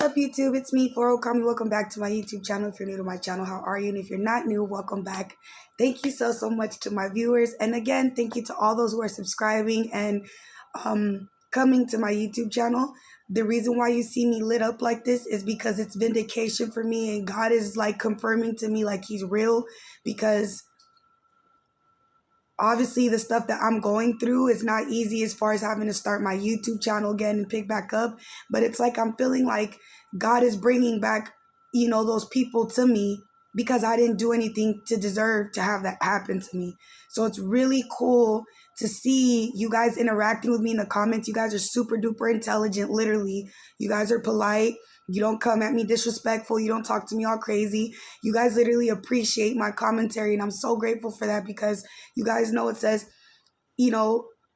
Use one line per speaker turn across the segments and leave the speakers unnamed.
up, YouTube? It's me, 40 Kami. Welcome back to my YouTube channel. If you're new to my channel, how are you? And if you're not new, welcome back. Thank you so much to my viewers. And again, thank you to all those who are subscribing and coming to my YouTube channel. The reason why you see me lit up like this is because it's vindication for me. And God is like confirming to me like he's real, because obviously the stuff that I'm going through is not easy as far as having to start my YouTube channel again and pick back up. But it's like I'm feeling like God is bringing back, those people to me because I didn't do anything to deserve to have that happen to me. So it's really cool to see you guys interacting with me in the comments. You guys are super duper intelligent, literally. You guys are polite. You don't come at me disrespectful. You don't talk to me all crazy. You guys literally appreciate my commentary, and I'm so grateful for that because you guys know it says,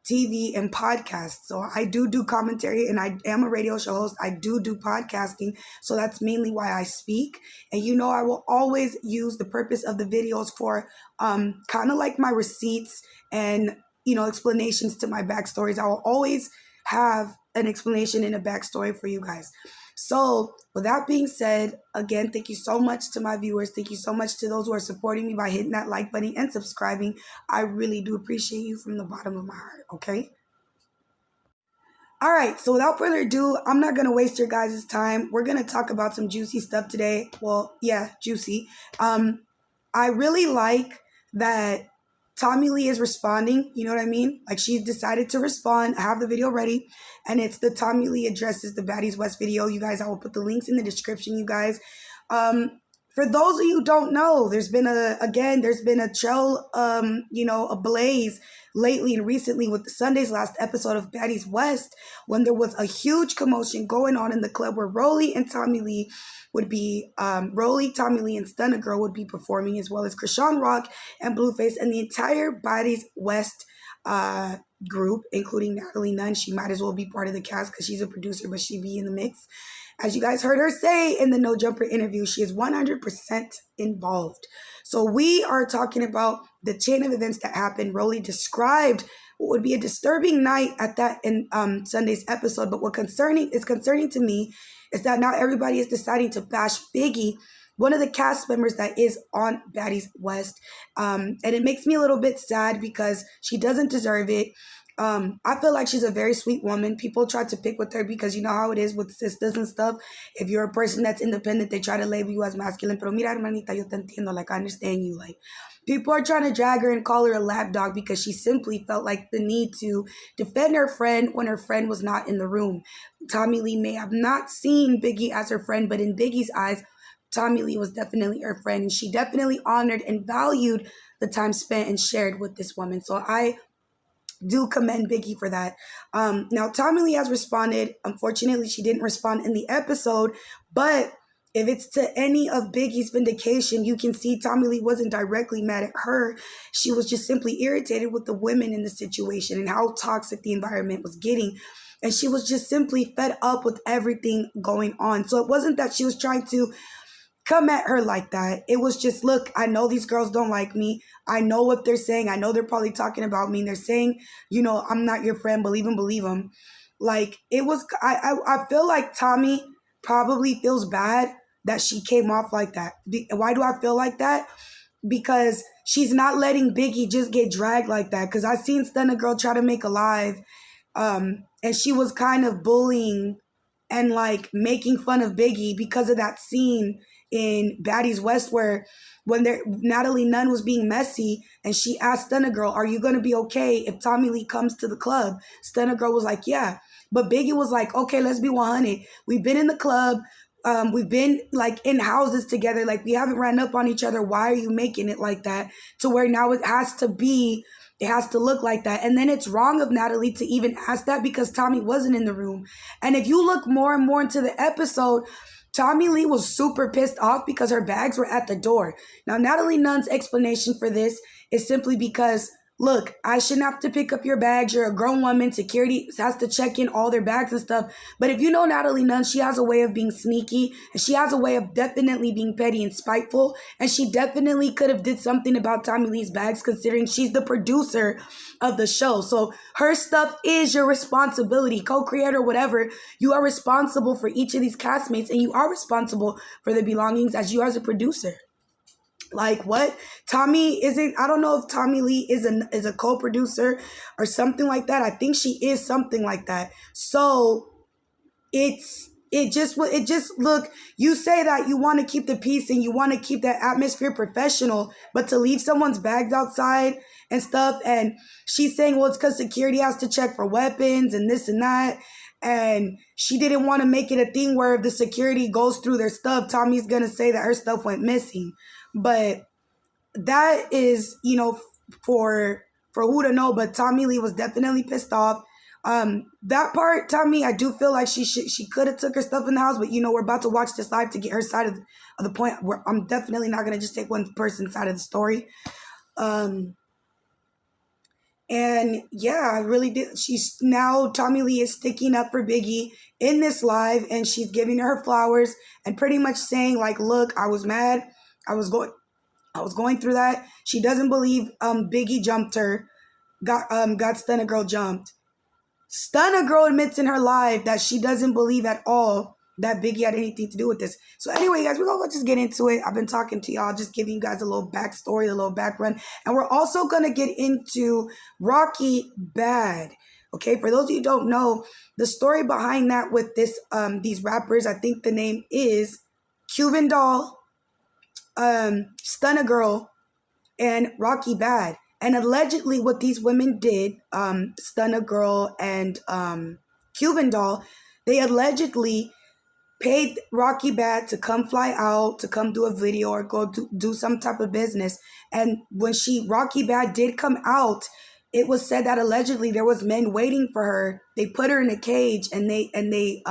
TV and podcasts. So I do commentary, and I am a radio show host. I do podcasting. So that's mainly why I speak. And I will always use the purpose of the videos for kind of like my receipts and, explanations to my backstories. I will always have an explanation and a backstory for you guys. So with that being said, again, thank you so much to my viewers. Thank you so much to those who are supporting me by hitting that like button and subscribing. I really do appreciate you from the bottom of my heart, okay? All right, so without further ado, I'm not going to waste your guys' time. We're going to talk about some juicy stuff today. Well, yeah, juicy. I really like that Tommie Lee is responding, you know what I mean? Like, she's decided to respond. I have the video ready, and it's the Tommie Lee addresses the Baddies West video. You guys, I will put the links in the description, you guys. For those of you who don't know, there's been a trail, a blaze lately and recently with Sunday's last episode of Baddies West, when there was a huge commotion going on in the club where Rollie and Tommie Lee would be, Tommie Lee, and Stunna Girl would be performing, as well as Krishan Rock and Blueface and the entire Baddies West group, including Natalie Nunn. She might as well be part of the cast because she's a producer, but she'd be in the mix. As you guys heard her say in the No Jumper interview, she is 100% involved. So we are talking about the chain of events that happened. Rollie described what would be a disturbing night at that in Sunday's episode. But what is concerning to me is that now everybody is deciding to bash Biggie, one of the cast members that is on Baddies West. And it makes me a little bit sad because she doesn't deserve it. I feel like she's a very sweet woman. People try to pick with her because you know how it is with sisters and stuff. If you're a person that's independent, they try to label you as masculine. Pero mira, hermanita, yo te entiendo. Like, I understand you. Like, people are trying to drag her and call her a lapdog because she simply felt like the need to defend her friend when her friend was not in the room. Tommie Lee may have not seen Biggie as her friend, but in Biggie's eyes, Tommie Lee was definitely her friend, and she definitely honored and valued the time spent and shared with this woman. So I do commend Biggie for that. Now, Tommie Lee has responded. Unfortunately, she didn't respond in the episode, but if it's to any of Biggie's vindication, you can see Tommie Lee wasn't directly mad at her. She was just simply irritated with the women in the situation and how toxic the environment was getting. And she was just simply fed up with everything going on. So it wasn't that she was trying to come at her like that. It was just, look, I know these girls don't like me. I know what they're saying. I know they're probably talking about me. And they're saying, I'm not your friend. Believe them. Like, it was, I feel like Tommie probably feels bad that she came off like that. Why do I feel like that? Because she's not letting Biggie just get dragged like that. Because I seen Stunna Girl try to make a live, and she was kind of bullying and like making fun of Biggie because of that scene in Baddies West where when Natalie Nunn was being messy and she asked Stunna Girl, are you going to be okay if Tommie Lee comes to the club? Stunna Girl was like, yeah. But Biggie was like, okay, let's be 100. We've been in the club. We've been like in houses together. Like, we haven't ran up on each other. Why are you making it like that? To where now it has to look like that. And then it's wrong of Natalie to even ask that because Tommie wasn't in the room. And if you look more and more into the episode, Tommie Lee was super pissed off because her bags were at the door. Now, Natalie Nunn's explanation for this is simply because, look, I shouldn't have to pick up your bags. You're a grown woman. Security has to check in all their bags and stuff. But if you know Natalie Nunn, she has a way of being sneaky, and she has a way of definitely being petty and spiteful. And she definitely could have did something about Tommie Lee's bags, considering she's the producer of the show. So her stuff is your responsibility, co-creator, whatever. You are responsible for each of these castmates, and you are responsible for the belongings as you as a producer. Like what? Tommie isn't, I don't know if Tommie Lee is a co-producer or something like that. I think she is something like that. So it just look, you say that you want to keep the peace and you want to keep that atmosphere professional, but to leave someone's bags outside and stuff, and she's saying, well, it's because security has to check for weapons and this and that. And she didn't want to make it a thing where if the security goes through their stuff, Tommie's going to say that her stuff went missing. But that is, you know, for who to know, but Tommie Lee was definitely pissed off. That part, Tommie, I do feel like she could have took her stuff in the house, but you know, we're about to watch this live to get her side of the point where I'm definitely not going to just take one person's side of the story. And yeah, I really did. Tommie Lee is sticking up for Biggie in this live, and she's giving her flowers and pretty much saying like, look, I was mad. I was going through that. She doesn't believe Biggie jumped her, got Stunna Girl jumped. Stunna Girl admits in her live that she doesn't believe at all that Biggie had anything to do with this. So anyway, guys, we're going to just get into it. I've been talking to y'all, just giving you guys a little backstory, a little background. And we're also going to get into Rocky Bad. Okay, for those of you who don't know, the story behind that with these rappers, I think the name is Cuban Doll, Stunna Girl, and Rocky Bad. And allegedly what these women did, Stunna Girl and Cuban Doll, they allegedly paid Rocky Bad to come fly out, to come do a video or go do some type of business. And when Rocky Bad did come out, it was said that allegedly there was men waiting for her. They put her in a cage and they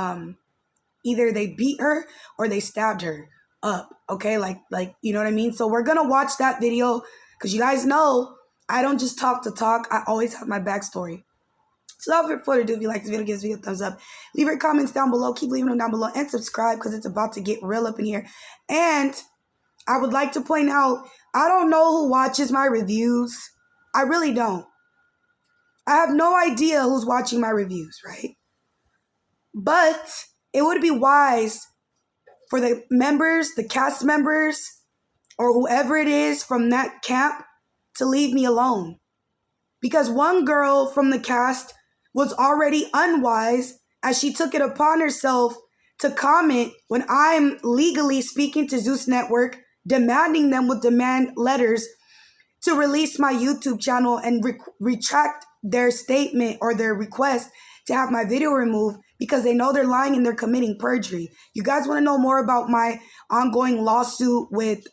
either they beat her or they stabbed her up. Okay, like you know what I mean? So we're gonna watch that video because you guys know I don't just talk to talk. I always have my backstory. So without further ado, if you like this video, give this video a thumbs up. Leave your comments down below. Keep leaving them down below. And subscribe because it's about to get real up in here. And I would like to point out, I don't know who watches my reviews. I really don't. I have no idea who's watching my reviews, right? But it would be wise for the members, the cast members, or whoever it is from that camp to leave me alone. Because one girl from the cast was already unwise as she took it upon herself to comment when I'm legally speaking to Zeus Network, demanding them with demand letters to release my YouTube channel and retract their statement or their request to have my video removed because they know they're lying and they're committing perjury. You guys want to know more about my ongoing lawsuit with,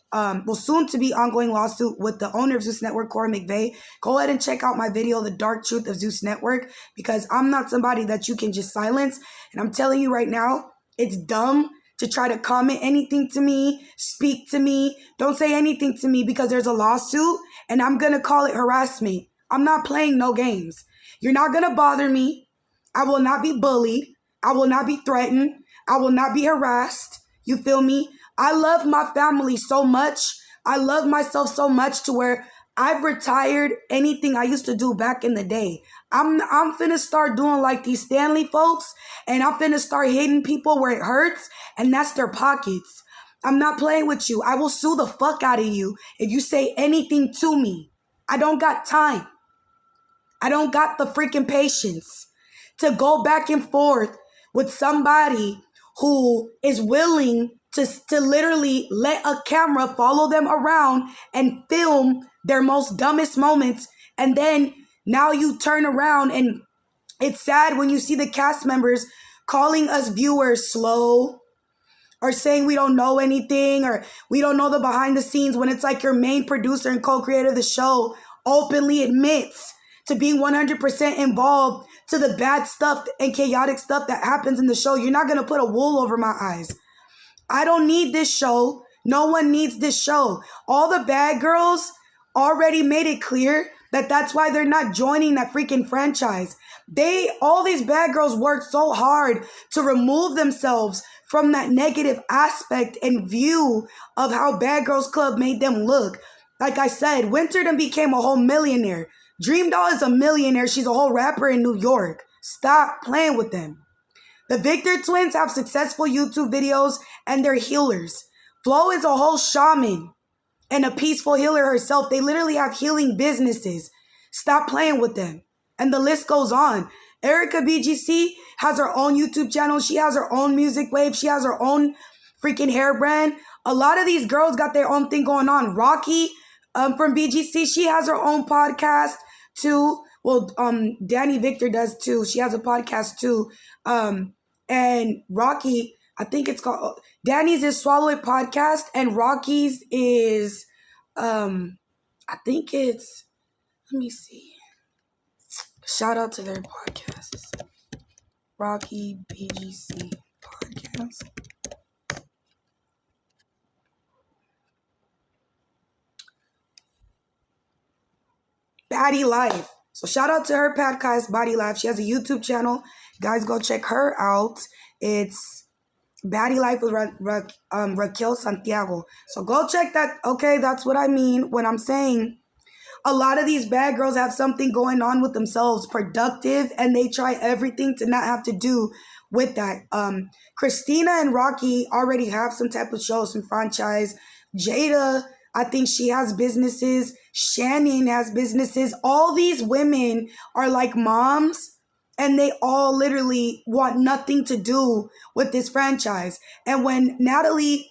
soon to be ongoing lawsuit with the owner of Zeus Network, Corey McVeigh? Go ahead and check out my video, The Dark Truth of Zeus Network, because I'm not somebody that you can just silence. And I'm telling you right now, it's dumb to try to comment anything to me, speak to me. Don't say anything to me because there's a lawsuit and I'm going to call it harassment. I'm not playing no games. You're not going to bother me. I will not be bullied. I will not be threatened. I will not be harassed. You feel me? I love my family so much. I love myself so much to where I've retired anything I used to do back in the day. I'm finna start doing like these Stanley folks, and I'm finna start hitting people where it hurts, and that's their pockets. I'm not playing with you. I will sue the fuck out of you if you say anything to me. I don't got time. I don't got the freaking patience to go back and forth with somebody who is willing to literally let a camera follow them around and film their most dumbest moments. And then now you turn around and it's sad when you see the cast members calling us viewers slow or saying we don't know anything or we don't know the behind the scenes when it's like your main producer and co-creator of the show openly admits to being 100% involved to the bad stuff and chaotic stuff that happens in the show. You're not going to put a wool over my eyes. I don't need this show. No one needs this show. All the bad girls already made it clear That's why they're not joining that freaking franchise. All these bad girls worked so hard to remove themselves from that negative aspect and view of how Bad Girls Club made them look. Like I said, Winter then became a whole millionaire. Dream Doll is a millionaire. She's a whole rapper in New York. Stop playing with them. The Victor twins have successful YouTube videos and they're healers. Flo is a whole shaman and a peaceful healer herself. They literally have healing businesses. Stop playing with them. And the list goes on. Erica BGC has her own YouTube channel. She has her own music wave. She has her own freaking hair brand. A lot of these girls got their own thing going on. Rocky from BGC, she has her own podcast too. Well, Danny Victor does too. She has a podcast too. And Rocky, I think it's called, Danny's is Swallow It Podcast, and Rocky's is, I think it's, let me see. Shout out to their podcasts. Rocky BGC Podcast. Baddie Life. So shout out to her podcast, Baddie Life. She has a YouTube channel. Guys, go check her out. It's Baddie Life with Raquel Santiago. So go check that. Okay, that's what I mean when I'm saying a lot of these bad girls have something going on with themselves, productive, and they try everything to not have to do with that. Christina and Rocky already have some type of show, some franchise. Jada, I think she has businesses. Shannon has businesses. All these women are like moms, and they all literally want nothing to do with this franchise. And when Natalie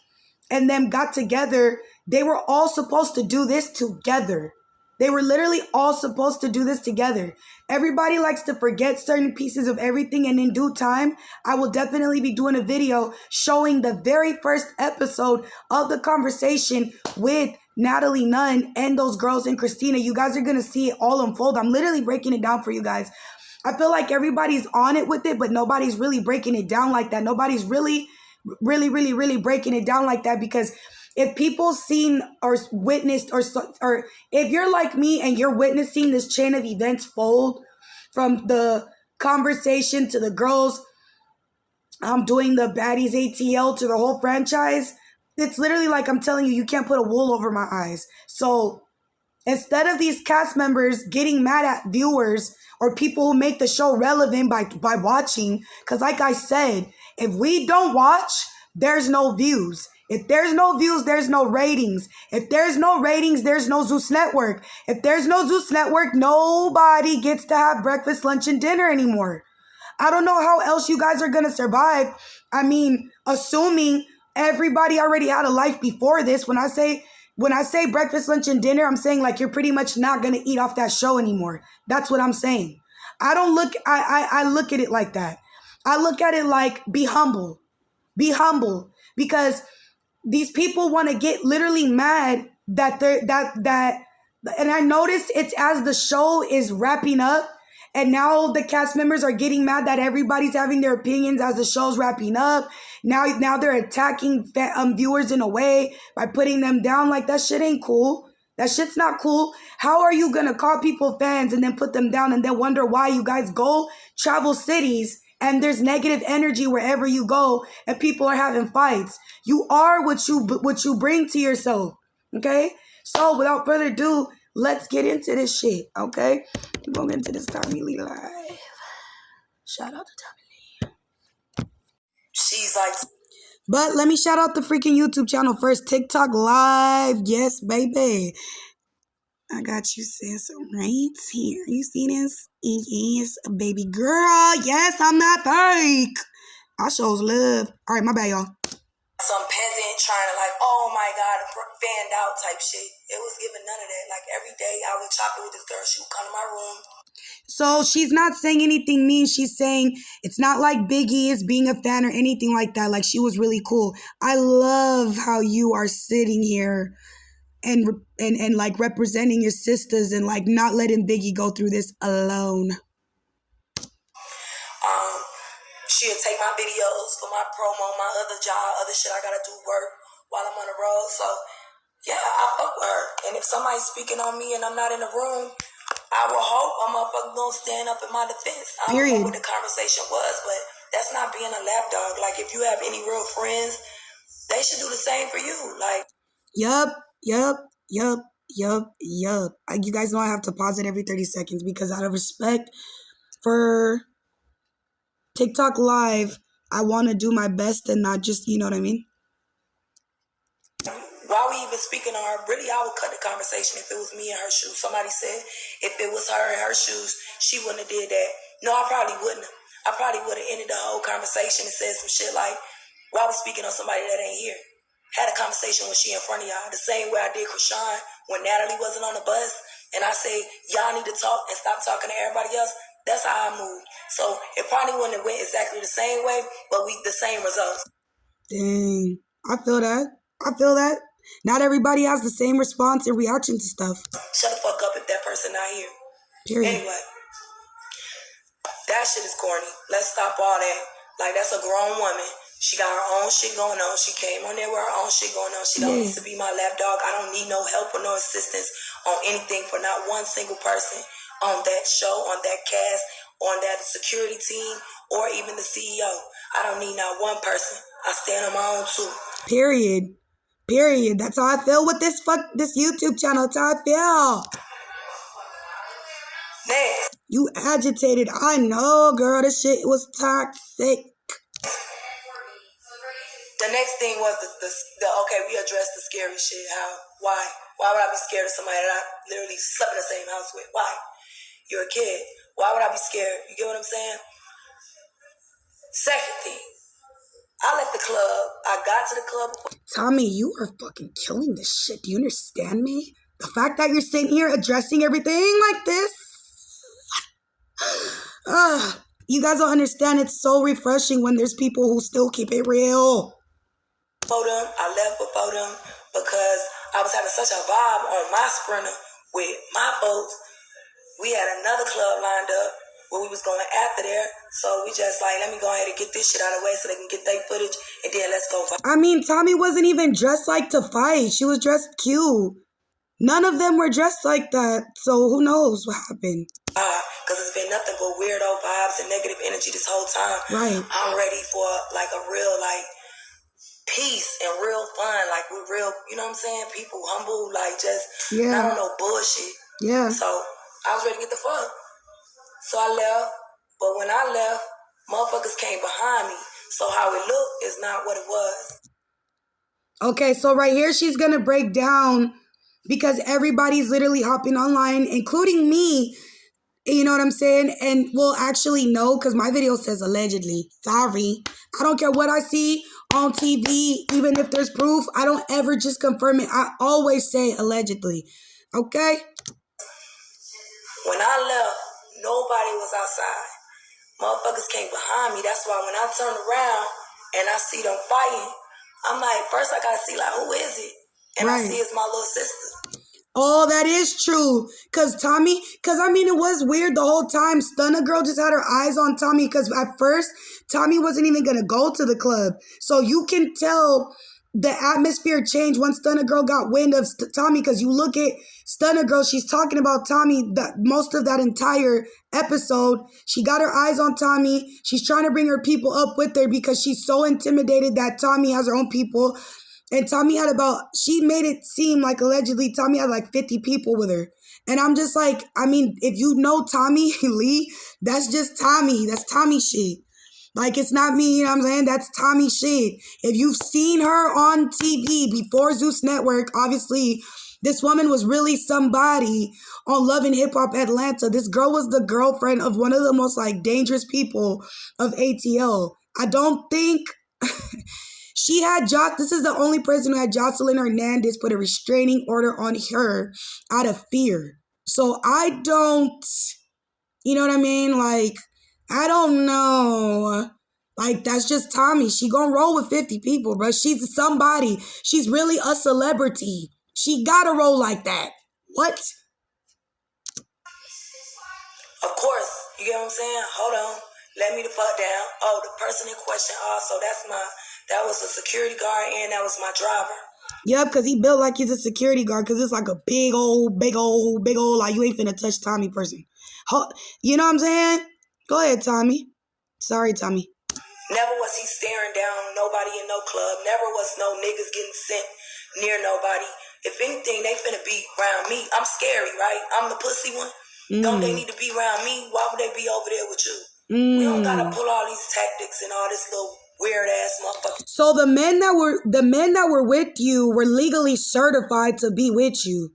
and them got together, they were all supposed to do this together. They were literally all supposed to do this together. Everybody likes to forget certain pieces of everything, and in due time, I will definitely be doing a video showing the very first episode of the conversation with Natalie Nunn and those girls and Christina. You guys are going to see it all unfold. I'm literally breaking it down for you guys. I feel like everybody's on it with it, but nobody's really breaking it down like that. Nobody's really breaking it down like that, because if people seen or witnessed or if you're like me and you're witnessing this chain of events fold from the conversation to the girls doing the Baddies ATL to the whole franchise, it's literally like I'm telling you, you can't put a wool over my eyes. So instead of these cast members getting mad at viewers or people who make the show relevant by watching, because like I said, if we don't watch, there's no views. If there's no views, there's no ratings. If there's no ratings, there's no Zeus Network. If there's no Zeus Network, nobody gets to have breakfast, lunch, and dinner anymore. I don't know how else you guys are going to survive. I mean, assuming everybody already had a life before this. When I say breakfast, lunch, and dinner, I'm saying like you're pretty much not going to eat off that show anymore. That's what I'm saying. I look at it like that. I look at it like be humble. Be humble, because these people want to get literally mad that and I noticed it's as the show is wrapping up, and now the cast members are getting mad that everybody's having their opinions as the show's wrapping up. Now they're attacking viewers in a way by putting them down. Like, that shit ain't cool. That shit's not cool. How are you gonna call people fans and then put them down and then wonder why you guys go travel cities and there's negative energy wherever you go and people are having fights? You are what you bring to yourself, okay? So without further ado, let's get into this shit, okay? We're going to get into this Tommie Lee live. Shout out to Tommie Lee. She's like... But let me shout out the freaking YouTube channel first. TikTok live. Yes, baby. I got you, sis, right here. You see this? Yes, baby girl. Yes, I'm not fake. I shows love. All right, my bad, y'all. Some peasant trying to like, oh my God, fanned out type shit. It was giving none of that. Like, every day I would chop it with this girl. She would come to my room. So she's not saying anything mean. She's saying it's not like Biggie is being a fan or anything like that. Like, she was really cool. I love how you are sitting here and like representing your sisters and like not letting Biggie go through this alone. She'll take my videos for my promo, my other job, other shit I gotta do work while I'm on the road. So yeah, I fuck with her. And if somebody's speaking on me and I'm not in the room,
I will hope a motherfucker gonna stand up in my defense. I don't know what the conversation was, but that's not being a lapdog. Like, if you have any real friends, they should do the same for you. Like,
Yup. You guys know I have to pause it every 30 seconds because out of respect for TikTok Live, I want to do my best and not just, you know what I mean?
While we even speaking on her, really, I would cut the conversation if it was me in her shoes. Somebody said if it was her in her shoes, she wouldn't have did that. No, I probably wouldn't have. I probably would have ended the whole conversation and said some shit like, while I was speaking on somebody that ain't here. Had a conversation when she in front of y'all. The same way I did Krishan when Natalie wasn't on the bus. And I say, y'all need to talk and stop talking to everybody else. That's how I moved. So it probably wouldn't have went exactly the same way, but the same results.
Dang. I feel that. Not everybody has the same response and reaction to stuff.
Shut the fuck up if that person not here.
Period.
Anyway, that shit is corny. Let's stop all that. Like, that's a grown woman. She got her own shit going on. She came on there with her own shit going on. She don't need to be my lapdog. I don't need no help or no assistance on anything for not one single person on that show, on that cast, on that security team, or even the CEO. I don't need not one person. I stand on my own too.
Period. That's how I feel with this YouTube channel. That's how I feel.
Next.
You agitated. I know, girl. This shit was toxic.
The next thing was okay, we addressed the scary shit. Why would I be scared of somebody that I literally slept in the same house with? Why? You're a kid. Why would I be scared? You get what I'm saying? Second thing, I left the club. I got to the club.
Tommie, you are fucking killing this shit. Do you understand me? The fact that you're sitting here addressing everything like this. You guys don't understand. It's so refreshing when there's people who still keep it real.
I left before them because I was having such a vibe on my Sprinter with my folks. We had another club lined up where we was going after there. So we just like, let me go ahead and get this shit out of the way so they can get their footage and then let's go.
I mean, Tommie wasn't even dressed like to fight. She was dressed cute. None of them were dressed like that. So who knows what happened?
Because it's been nothing but weirdo vibes and negative energy this whole time.
Right.
I'm ready for like a real like peace and real fun. Like we're real, you know what I'm saying? People humble, like just not on no bullshit.
Yeah.
So I was ready to get the fuck. So I left. But when I left, motherfuckers came behind me. So how it looked is not what it was.
Okay, so right here she's going to break down because everybody's literally hopping online, including me. You know what I'm saying? And we'll actually know because my video says allegedly. Sorry. I don't care what I see on TV. Even if there's proof, I don't ever just confirm it. I always say allegedly. Okay?
When I left, nobody was outside. Motherfuckers came behind me. That's why when I turned around and I see them fighting, I'm like, first I gotta see like, who is it? And I see it's my little sister.
Oh, that is true. Because I mean, it was weird the whole time. Stunna girl just had her eyes on Tommie because at first, Tommie wasn't even going to go to the club. So you can tell the atmosphere changed once Stunna girl got wind of Tommie because you look at Stunna girl, she's talking about Tommie most of that entire episode. She got her eyes on Tommie. She's trying to bring her people up with her because she's so intimidated that Tommie has her own people. And Tommie had she made it seem like allegedly Tommie had like 50 people with her. And I'm just like, I mean, if you know Tommie Lee, that's just Tommie. That's Tommie shit. Like, it's not me, you know what I'm saying? That's Tommie shit. If you've seen her on TV before Zeus Network, obviously, this woman was really somebody on Love and Hip Hop Atlanta. This girl was the girlfriend of one of the most, like, dangerous people of ATL. I don't think... She had this is the only person who had Jocelyn Hernandez put a restraining order on her out of fear. So I don't, you know what I mean? Like, I don't know. Like, that's just Tommie. She gonna roll with 50 people, bro. She's somebody. She's really a celebrity. She gotta roll like that. What?
Of course. You get what I'm saying? Hold on. Let me the fuck down. Oh, the person in question also, that was a security guard and that was my driver.
Yep, because he built like he's a security guard because it's like a big old, like you ain't finna touch Tommie person. You know what I'm saying? Go ahead, Tommie. Sorry, Tommie.
Never was he staring down nobody in no club. Never was no niggas getting sent near nobody. If anything, they finna be around me. I'm scary, right? I'm the pussy one. Don't they need to be around me? Why would they be over there with you? We don't gotta pull all these tactics and all this little weird ass motherfucker.
So the men that were with you were legally certified to be with you.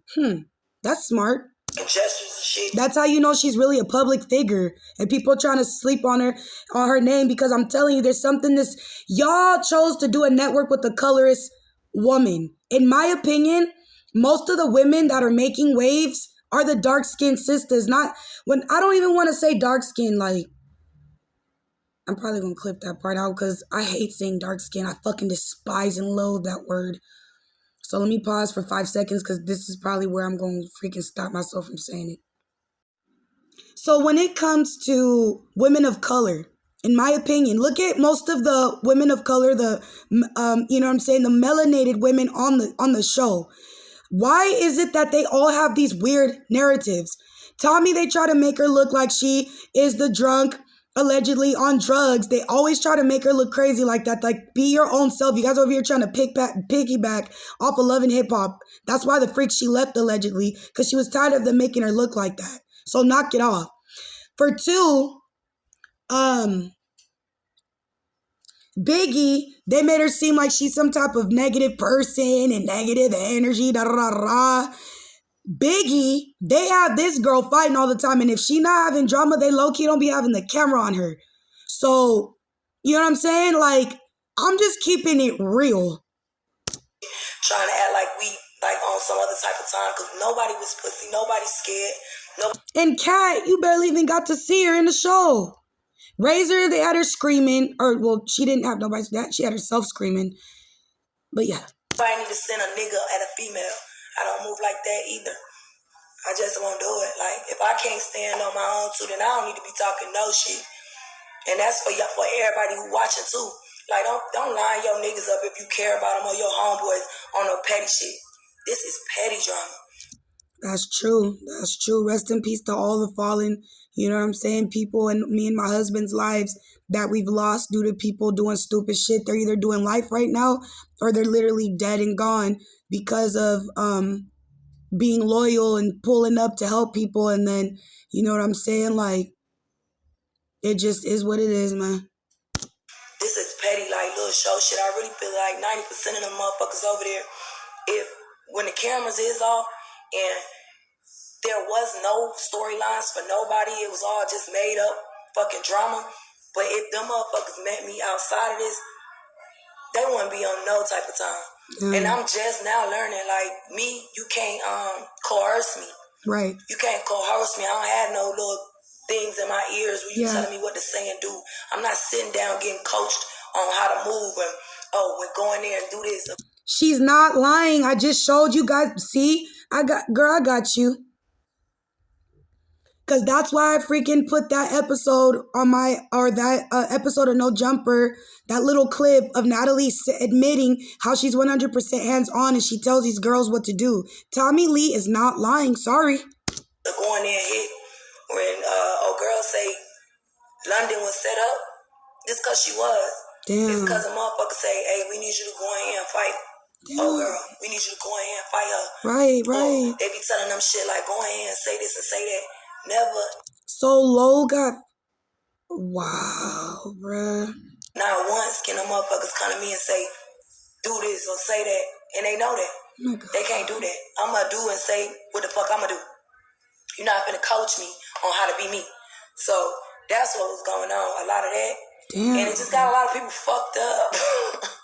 That's smart.
And gestures and shit.
That's how you know she's really a public figure, and people trying to sleep on her name, because I'm telling you, there's something y'all chose to do a network with a colorist woman. In my opinion, most of the women that are making waves are the dark-skinned sisters. I don't even want to say dark-skinned, like, I'm probably going to clip that part out because I hate saying dark-skinned. I fucking despise and loathe that word. So let me pause for 5 seconds because this is probably where I'm going to freaking stop myself from saying it. So when it comes to women of color, in my opinion, look at most of the women of color, the melanated women on the show. Why is it that they all have these weird narratives? Tommie, they try to make her look like she is the drunk, allegedly on drugs. They always try to make her look crazy like that. Like, be your own self. You guys over here trying to piggyback off of Love and Hip Hop. That's why the freak she left, allegedly, because she was tired of them making her look like that. So knock it off. For 2, Biggie, they made her seem like she's some type of negative person and negative energy, Biggie, they have this girl fighting all the time, and if she not having drama, they low-key don't be having the camera on her. So, you know what I'm saying? Like, I'm just keeping it real.
Trying to act like we like on some other type of time because nobody was pussy, nobody scared.
And Kat, you barely even got to see her in the show. Razor, they had her screaming, she didn't have nobody that. She had herself screaming. But yeah.
I need to send a nigga at a female. I don't move like that either. I just won't do it. Like, if I can't stand on my own too, then I don't need to be talking no shit. And that's for everybody who watching too. Like, don't line your niggas up if you care about them or your homeboys on no petty shit. This is petty drama.
That's true. That's true. Rest in peace to all the fallen, you know what I'm saying, people in me and my husband's lives that we've lost due to people doing stupid shit. They're either doing life right now or they're literally dead and gone because of being loyal and pulling up to help people. And then, you know what I'm saying, like, it just is what it is, man.
This is petty, like, little show shit. I really feel like 90% of them motherfuckers over there, when the cameras is off and there was no storylines for nobody, it was all just made up fucking drama. But if them motherfuckers met me outside of this, they wouldn't be on no type of time. And I'm just now learning, like, me, you can't coerce me.
Right.
You can't coerce me. I don't have no little things in my ears where you telling me what to say and do. I'm not sitting down getting coached on how to move and, we're going there and do this.
She's not lying. I just showed you guys. See? I got you. Because that's why I freaking put that episode on episode of No Jumper, that little clip of Natalie admitting how she's 100% hands-on and she tells these girls what to do. Tommie Lee is not lying. Sorry.
Going there and hit when old girl say London was set up. This because she was.
Damn.
It's because a motherfucker say, hey, we need you to go in here and fight. Damn. Oh, girl, we need you to go in here and fight her.
Right.
They be telling them shit like, go in here and say this and say that. Never.
So low got... Wow, bruh.
Not once can them motherfuckers come to me and say, do this or say that. And they know that.
Oh my God.
They can't do that. I'm going to do and say what the fuck I'm going to do. You're not going to coach me on how to be me. So that's what was going on. A lot of that.
Damn.
And it just got a lot of people fucked up.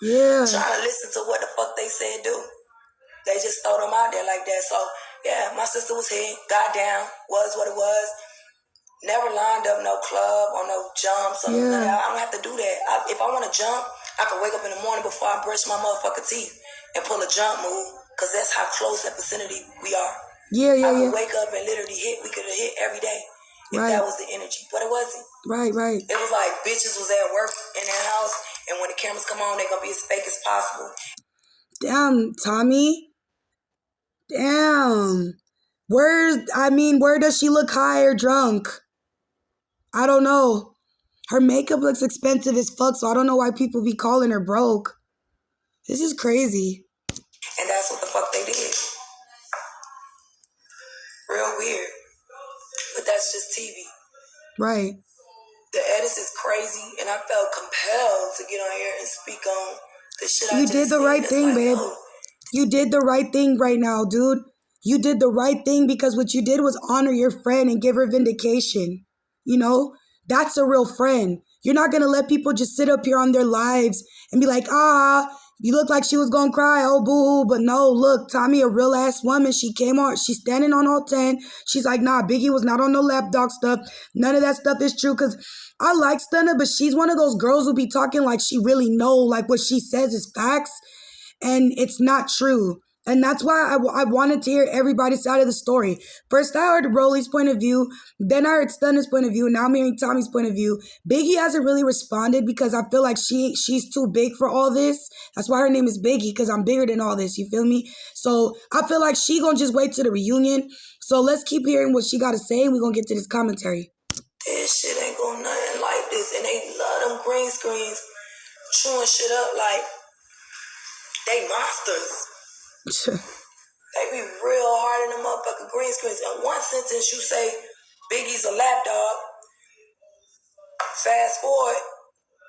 Yeah.
Trying to listen to what the fuck they said do. They just throw them out there like that. So, yeah, my sister was here, got down, was what it was. Never lined up no club or no jumps or nothing. I don't have to do that. If I want to jump, I can wake up in the morning before I brush my motherfucking teeth and pull a jump move because that's how close that vicinity we are. I could wake up and literally hit. We could have hit every day if that was the energy. But it wasn't.
Right.
It was like bitches was at work in their house, and when the cameras come on, they're going to be as fake as possible.
Damn, Tommie. Damn. Where does she look high or drunk? I don't know. Her makeup looks expensive as fuck, so I don't know why people be calling her broke. This is crazy.
And that's what the fuck they did. Real weird. But that's just TV.
Right.
The edits is crazy, and I felt compelled to get on here and speak on the shit I
You
just
did the
seen.
right
It's
thing,
like,
babe.
yo,
You did the right thing right now, dude. You did the right thing because what you did was honor your friend and give her vindication. You know, that's a real friend. You're not going to let people just sit up here on their lives and be like, you look like she was going to cry. Oh, boo. But no, look, Tommie, a real ass woman. She came on. She's standing on all 10. She's like, nah, Biggie was not on no lapdog stuff. None of that stuff is true because I like Stunna, but she's one of those girls who be talking like she really know, like what she says is facts. And it's not true. And that's why I wanted to hear everybody's side of the story. First, I heard ROLLIES' point of view. Then I heard Stunna's point of view. Now I'm hearing Tommie's point of view. Biggie hasn't really responded because I feel like she's too big for all this. That's why her name is Biggie, because I'm bigger than all this. You feel me? So I feel like she gonna just wait till the reunion. So let's keep hearing what she got to say, and we're gonna get to this commentary.
this shit ain't going nothing like this. And they love them green screens chewing shit up like they monsters. They be real hard in the motherfucking green screens. In one sentence, you say Biggie's a lapdog. Fast forward,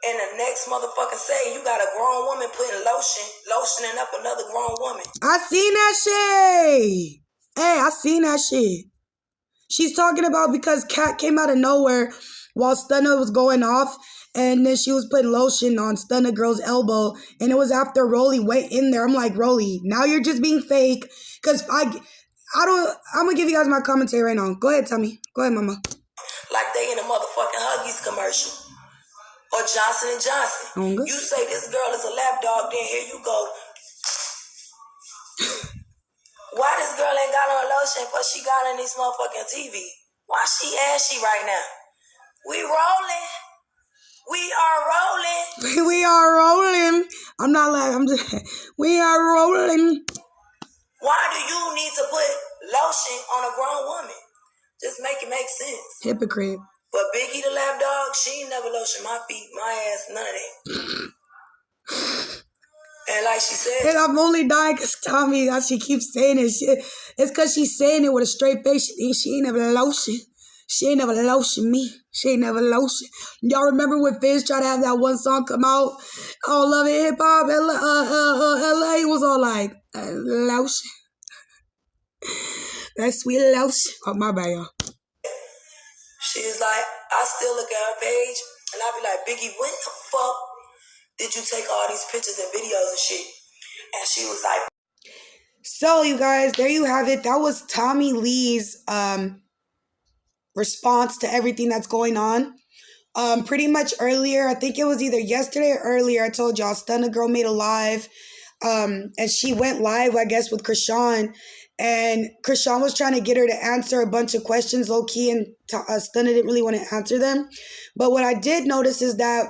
and the next motherfucking say you got a grown woman putting lotioning up another grown woman.
I seen that shit. Hey, I seen that shit. She's talking about because Kat came out of nowhere while Stunna was going off, and then she was putting lotion on Stunna girl's elbow, and it was after Rollie went in there. I'm like, Rollie, now you're just being fake, because I'm gonna give you guys my commentary right now. Go ahead, Tommie. Go ahead, mama.
Like they in a motherfucking Huggies commercial. Or Johnson & Johnson.
Okay.
You say this girl is a lapdog, then here you go. Why this girl ain't got on lotion, but she got on this motherfucking TV? Why she ashy right now? We rolling. We are rolling.
We are rolling. I'm not like, we are rolling.
Why do you need to put lotion on a grown woman? Just make it make sense.
Hypocrite.
But Biggie the lapdog, she ain't never lotion my feet, my ass, none of that. And like she said,
And I'm only dying because Tommie, she keeps saying it. It's because she's saying it with a straight face. She ain't never lotion. She ain't never lotion me. She ain't never lotion. Y'all remember when Fizz tried to have that one song come out? Oh, Love It Hip Hop. LA was all like, lotion. That sweet lotion. Oh, my bad, y'all.
she's like, I still look at her page and I be like, Biggie, when the fuck did you take all these pictures and videos and shit? And she was like,
so, you guys, there you have it. That was Tommie Lee's response to everything that's going on. Pretty much earlier, I think it was either yesterday or earlier, I told y'all Stunna Girl made a live. And she went live, I guess, with Krishan. And Krishan was trying to get her to answer a bunch of questions low-key, and Stunna didn't really want to answer them. But what I did notice is that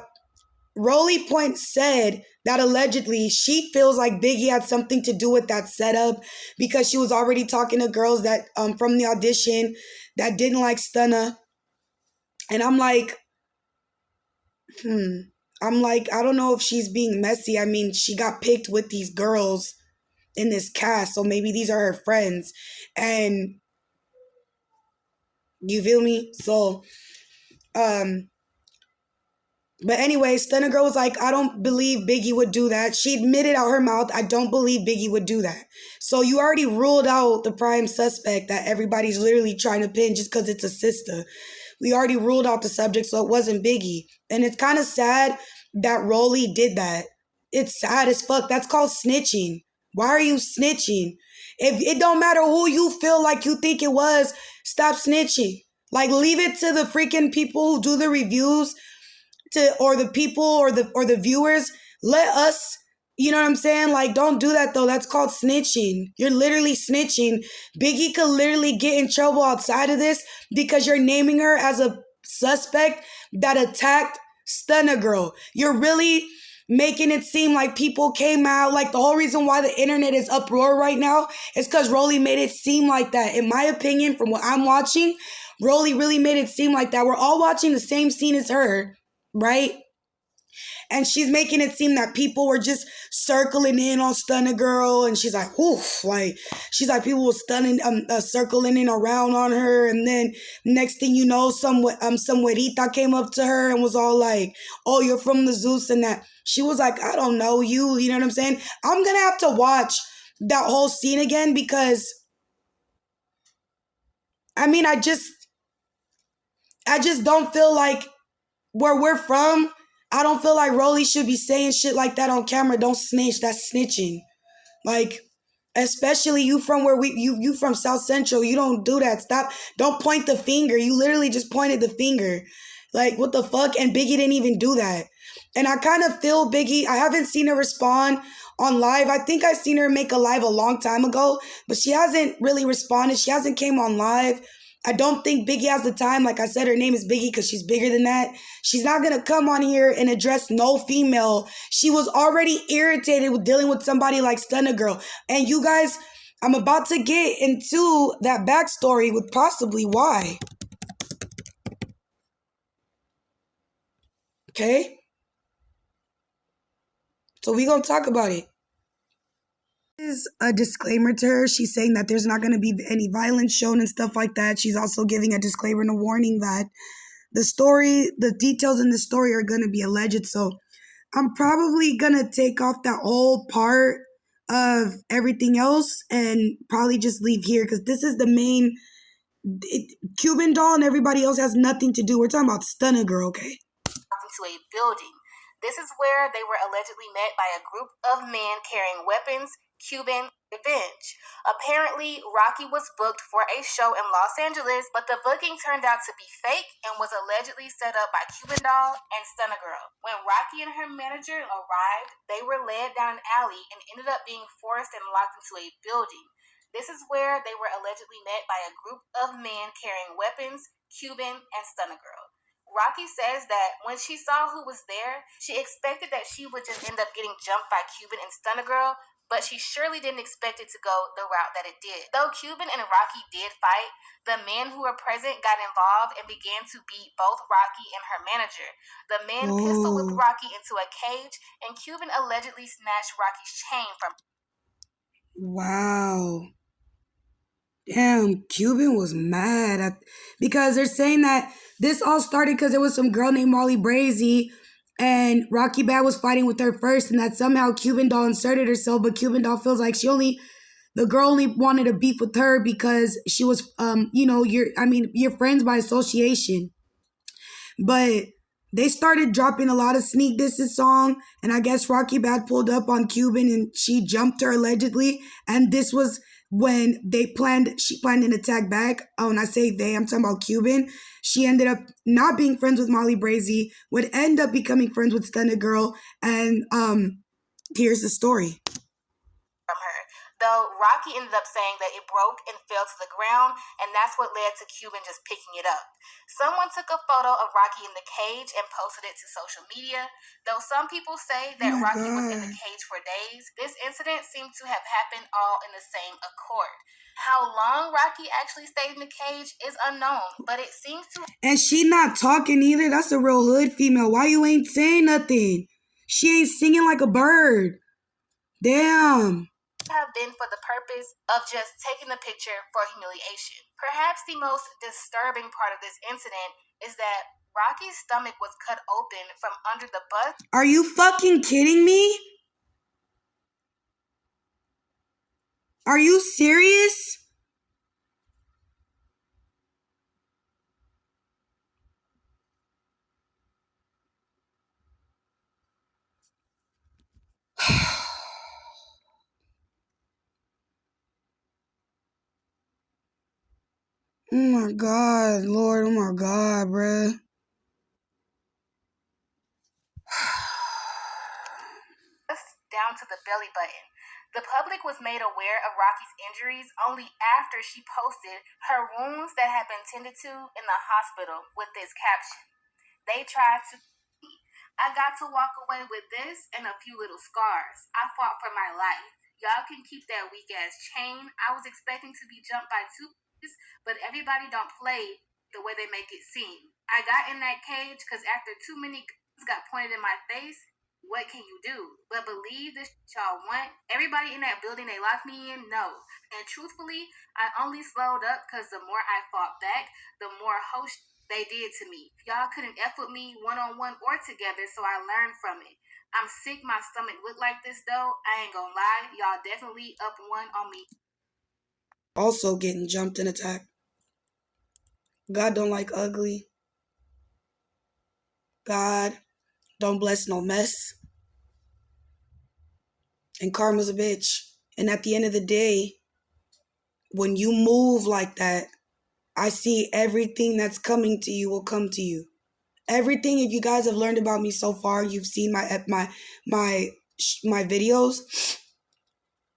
Rollie Point said that allegedly she feels like Biggie had something to do with that setup because she was already talking to girls that from the audition that didn't like Stunna. And I'm like, I don't know if she's being messy. I mean, she got picked with these girls in this cast, so maybe these are her friends. And you feel me? So, but anyway, Stunna Girl was like, I don't believe Biggie would do that. She admitted out her mouth, I don't believe Biggie would do that. So you already ruled out the prime suspect that everybody's literally trying to pin just because it's a sister. We already ruled out the subject, so it wasn't Biggie. And it's kind of sad that Rollie did that. It's sad as fuck. That's called snitching. Why are you snitching? If it don't matter who you feel like you think it was, stop snitching. Like, leave it to the freaking people who do the reviews, or the people or the viewers. Let us, you know what I'm saying? Like, don't do that though. That's called snitching. You're literally snitching. Biggie could literally get in trouble outside of this because you're naming her as a suspect that attacked Stunna Girl. You're really making it seem like people came out. Like the whole reason why the internet is uproar right now is because Rollie made it seem like that. In my opinion, from what I'm watching, Rollie really made it seem like that. We're all watching the same scene as her, right? And she's making it seem that people were just circling in on Stunna Girl, and she's like, oof, like she's like people were circling in around on her, and then next thing you know, some güerita came up to her and was all like, oh, you're from the Zeus, and that she was like, I don't know you, you know what I'm saying? I'm gonna have to watch that whole scene again because I mean, I just don't feel like where we're from, I don't feel like Rollie should be saying shit like that on camera. Don't snitch. That's snitching. Like, especially you from where you from South Central. You don't do that. Stop. Don't point the finger. You literally just pointed the finger. Like, what the fuck? And Biggie didn't even do that. And I kind of feel Biggie. I haven't seen her respond on live. I think I seen her make a live a long time ago, but she hasn't really responded. She hasn't came on live. I don't think Biggie has the time. Like I said, her name is Biggie because she's bigger than that. She's not going to come on here and address no female. She was already irritated with dealing with somebody like Stunna Girl. And you guys, I'm about to get into that backstory with possibly why. Okay? So we going to talk about it. Is a disclaimer to her. She's saying that there's not going to be any violence shown and stuff like that. She's also giving a disclaimer and a warning that the details in the story are going to be alleged. So I'm probably going to take off that whole part of everything else and probably just leave here because this is the main Cuban doll and everybody else has nothing to do. We're talking about Stunna Girl, okay?
Into a building. This is where they were allegedly met by a group of men carrying weapons, Cuban revenge. Apparently, Rocky was booked for a show in Los Angeles, but the booking turned out to be fake and was allegedly set up by Cuban Doll and Stunna Girl. When Rocky and her manager arrived, they were led down an alley and ended up being forced and locked into a building. This is where they were allegedly met by a group of men carrying weapons, Cuban and Stunna Girl. Rocky says that when she saw who was there, she expected that she would just end up getting jumped by Cuban and Stunna Girl, but she surely didn't expect it to go the route that it did. Though Cuban and Rocky did fight, the men who were present got involved and began to beat both Rocky and her manager. The men pistol whipped Rocky into a cage, and Cuban allegedly snatched Rocky's chain from.
Wow. Damn, Cuban was mad because they're saying that this all started because there was some girl named Molly Brazy and Rocky Bad was fighting with her first and that somehow Cuban Doll inserted herself, but Cuban Doll feels like the girl only wanted to beef with her because she was, you're friends by association. But they started dropping a lot of sneak disses song, and I guess Rocky Bad pulled up on Cuban and she jumped her allegedly, and this was when she planned an attack back. Oh, and I say they, I'm talking about Cuban. She ended up not being friends with Molly Brazy, would end up becoming friends with Stunna Girl, and here's the story.
From her. Though Rocky ended up saying that it broke and fell to the ground, and that's what led to Cuban just picking it up. Someone took a photo of Rocky in the cage and posted it to social media. Though some people say that Rocky was in the cage for days, this incident seemed to have happened all in the same accord. How long Rocky actually stayed in the cage is unknown, but it seems to.
And she not talking either. That's a real hood female. Why you ain't saying nothing? She ain't singing like a bird. Damn.
Have been for the purpose of just taking the picture for humiliation. Perhaps the most disturbing part of this incident is that Rocky's stomach was cut open from under the bus.
Are you fucking kidding me? Are you serious? Oh my God, Lord, oh my God, bruh.
Down to the belly button. The public was made aware of Rocky's injuries only after she posted her wounds that had been tended to in the hospital with this caption. They tried to.
I got to walk away with this and a few little scars. I fought for my life. Y'all can keep that weak ass chain. I was expecting to be jumped by two bitches, but everybody don't play the way they make it seem. I got in that cage because after too many guns got pointed in my face, what can you do? But believe this y'all want. Everybody in that building they locked me in, no. And truthfully, I only slowed up because the more I fought back, the more host they did to me. Y'all couldn't F with me one-on-one or together, so I learned from it. I'm sick my stomach look like this though. I ain't gonna lie, y'all definitely up one on me.
Also getting jumped and attacked. God don't like ugly. God don't bless no mess. And karma's a bitch. And at the end of the day, when you move like that, I see everything that's coming to you will come to you. Everything, if you guys have learned about me so far, you've seen my videos.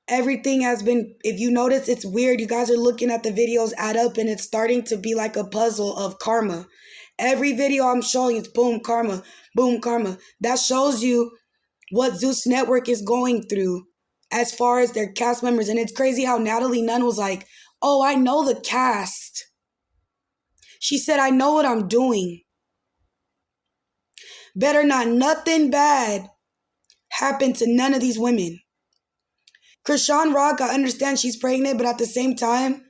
Everything has been, if you notice, it's weird. You guys are looking at the videos add up and it's starting to be like a puzzle of karma. Every video I'm showing is boom, karma, boom, karma. That shows you what Zeus Network is going through as far as their cast members. And it's crazy how Natalie Nunn was like, oh, I know the cast. She said, I know what I'm doing. Better not nothing bad happen to none of these women. Krishan Rock, I understand she's pregnant, but at the same time,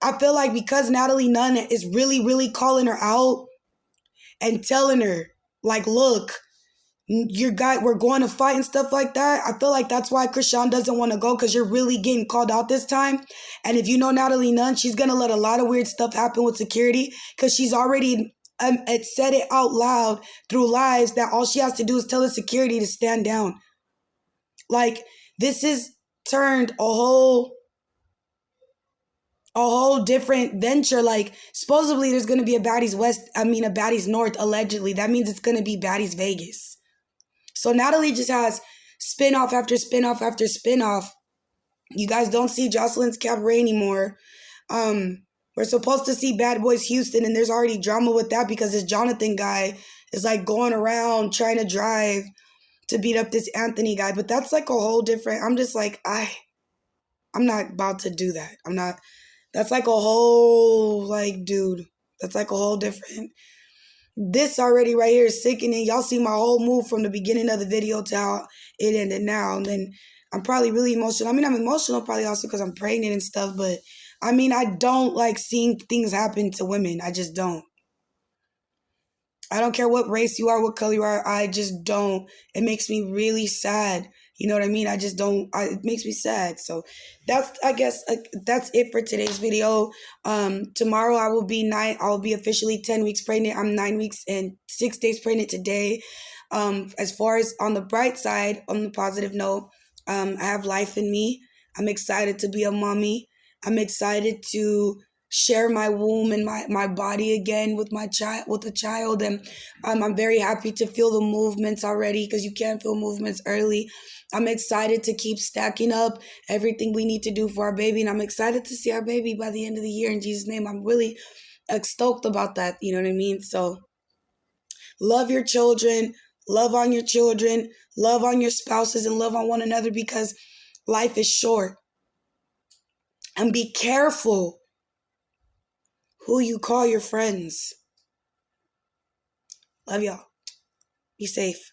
I feel like because Natalie Nunn is really, really calling her out and telling her, like, look, we're going to fight and stuff like that. I feel like that's why Krishan doesn't want to go, because you're really getting called out this time. And if you know Natalie Nunn, she's going to let a lot of weird stuff happen with security, because she's already said it out loud through lives that all she has to do is tell the security to stand down. Like, this is turned a whole different venture. Like, supposedly there's going to be a Baddies West, a Baddies North, allegedly. That means it's going to be Baddies Vegas. So Natalie just has spinoff after spinoff after spinoff. You guys don't see Jocelyn's Cabaret anymore. We're supposed to see Bad Boys Houston, and there's already drama with that because this Jonathan guy is like going around trying to drive to beat up this Anthony guy. But that's like a whole different, I'm just like, I'm not about to do that. That's like a whole, like, dude, that's like a whole different. This already right here is sickening. Y'all see my whole move from the beginning of the video to how it ended now. And then I'm probably really emotional. I'm emotional probably also because I'm pregnant and stuff. But, I don't like seeing things happen to women. I just don't. I don't care what race you are, what color you are. I just don't. It makes me really sad. You know what I mean? I just don't. It makes me sad. So that's, I guess, that's it for today's video. Tomorrow I'll be officially 10 weeks pregnant. I'm 9 weeks and 6 days pregnant today. As far as on the bright side, on the positive note, I have life in me. I'm excited to be a mommy. I'm excited to share my womb and my body again with a child. And I'm very happy to feel the movements already, because you can't feel movements early. I'm excited to keep stacking up everything we need to do for our baby. And I'm excited to see our baby by the end of the year, in Jesus' name. I'm really stoked about that. You know what I mean? So love your children, love on your children, love on your spouses, and love on one another, because life is short. And be careful who you call your friends. Love y'all. Be safe.